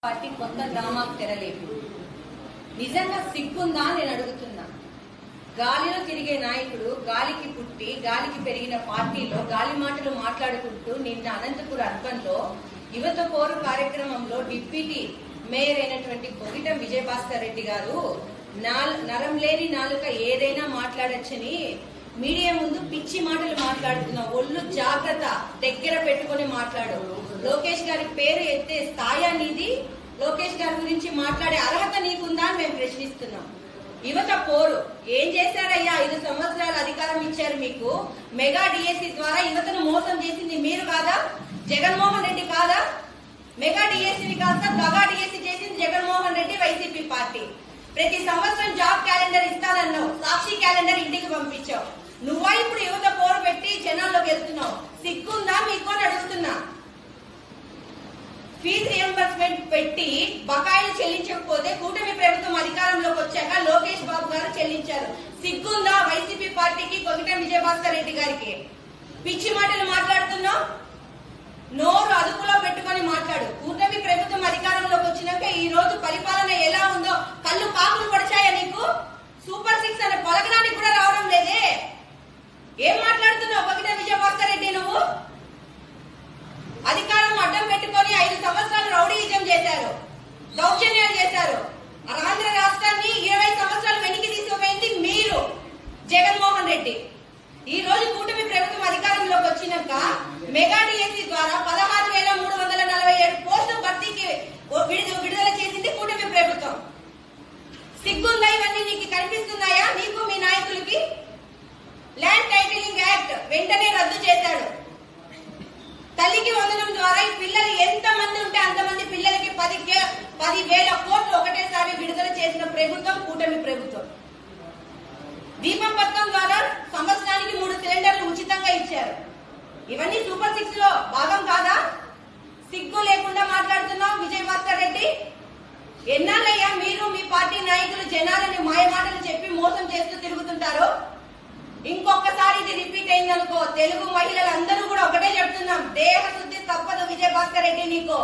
Party కొత్త డ్రామాకు తెరలేదు. నిజంగా సిగ్గుందా నేను అడుగుతున్నా. గాలిలో తిరిగే నాయకుడు గాలికి పుట్టి గాలికి పెరిగిన పార్టీలో గాలి మాటలు మాట్లాడుకుంటూ నిన్న అనంతపురం అర్బన్లో యువత కోరు కార్యక్రమంలో డిప్యూటీ మేయర్ అయినటువంటి కొగిటం విజయభాస్కర్ రెడ్డి గారు నరం లేని నాలుక ఏదైనా మాట్లాడొచ్చని మీడియా ముందు పిచ్చి మాటలు మాట్లాడుతున్నా. ఒళ్ళు జాగ్రత్త, దగ్గర పెట్టుకుని మాట్లాడు. లోకేష్ గారి పేరు ఎత్తే స్థాయి నీది. లోకేష్ గారి గురించి మాట్లాడే అర్హత నీకుందా అని మేము ప్రశ్నిస్తున్నాం. యువత పోరు ఏం చేశారయ్యా? 5 సంవత్సరాలు అధికారం ఇచ్చారు మీకు. మెగా డిఎస్సి ద్వారా యువతను మోసం చేసింది మీరు కాదా? జగన్మోహన్ రెడ్డి కాదా? మెగా డిఎస్సిని కాస్త దగా డిఎస్సి చేసింది జగన్మోహన్ రెడ్డి, వైసీపీ పార్టీ. ప్రతి సంవత్సరం జాబ్ క్యాలెండర్ ఇస్తానన్నావు, సాక్షి క్యాలెండర్ ఇంటికి పంపించావు. నువ్వా ఇప్పుడు యువత పోరు పెట్టి జనాల్లోకి వెళ్తున్నావు? సిగ్గుందా మీకు అని అడుగుతున్నా. ఫీజు రియంబర్స్మెంట్ పెట్టి బకాయిలు చెల్లించకపోతే కూటమి ప్రభుత్వం అధికారంలోకి వచ్చాక లోకేష్ బాబు గారు చెల్లించారు. సిగ్గుందా వైసీపీ పార్టీకి, కొగిటం విజయభాస్కర్ రెడ్డి గారికి? పిచ్చి మాటలు మాట్లాడుతున్నావు. నోరు అదుపులో పెట్టుకుని మాట్లాడు. కూటమి ప్రభుత్వం అధికారంలోకి వచ్చినాక ఈ రోజు పరిపాలన ఎలా ఉందో కళ్ళు కాకులు పడిచాయా నీకు? సూపర్ 6 అనే పలకడానికి కూడా రావడం లేదే. ఏం మాట్లాడుతున్నావు కొగిటం విజయభాస్కర్ రెడ్డి? నువ్వు అధికారం అడ్డం పెట్టుకుని 5 సంవత్సరాలు రౌడీయిజం చేశారు, దౌర్జన్యాలు చేశారు. ఆంధ్ర రాష్ట్రాన్ని 20 సంవత్సరాలు వెనక్కి తీసుకుపోయింది మీరు, జగన్మోహన్ రెడ్డి. ఈ రోజు కూటమి ప్రభుత్వం అధికారంలోకి వచ్చినాక మెగా డిఎస్సి ద్వారా 16,347 పోస్టుల భర్తీకి విడుదల చేసింది కూటమి ప్రభుత్వం. సిగ్గుందా? ఇవన్నీ నీకు కనిపిస్తున్నాయా? నీకు మీ నాయకులకి? ల్యాండ్ టైటిలింగ్ యాక్ట్ వెంటనే రద్దు చేశాడు. తల్లికి వందనం ద్వారా ఈ పిల్లలు ఎంత మంది ఉంటే అంతమంది పిల్లలకి 10,000 కోట్లు ఒకటేసారి విడుదల చేసిన ప్రభుత్వం కూటమి ప్రభుత్వం. దీపం పథకం ద్వారా సంవత్సరానికి 3 సిలిండర్లు ఉచితంగా ఇచ్చారు. ఇవన్నీ సూపర్ 6 లో భాగం కాదా? సిగ్గు లేకుండా మాట్లాడుతున్నావు విజయభాస్కర్ రెడ్డి. ఎన్నాళ్ళయ్యా మీరు మీ పార్టీ నాయకులు జనాలని మాయమాటలు చెప్పి మోసం చేస్తూ తిరుగుతుంటారు? ఇంకొకసారి ఇది రిపీట్ అయిందనుకో తెలుగు మహిళలందరూ కూడా ఒకటే చెప్తున్నాం, దేహ శుద్ధి తప్పదు విజయభాస్కర్ రెడ్డి నీకు.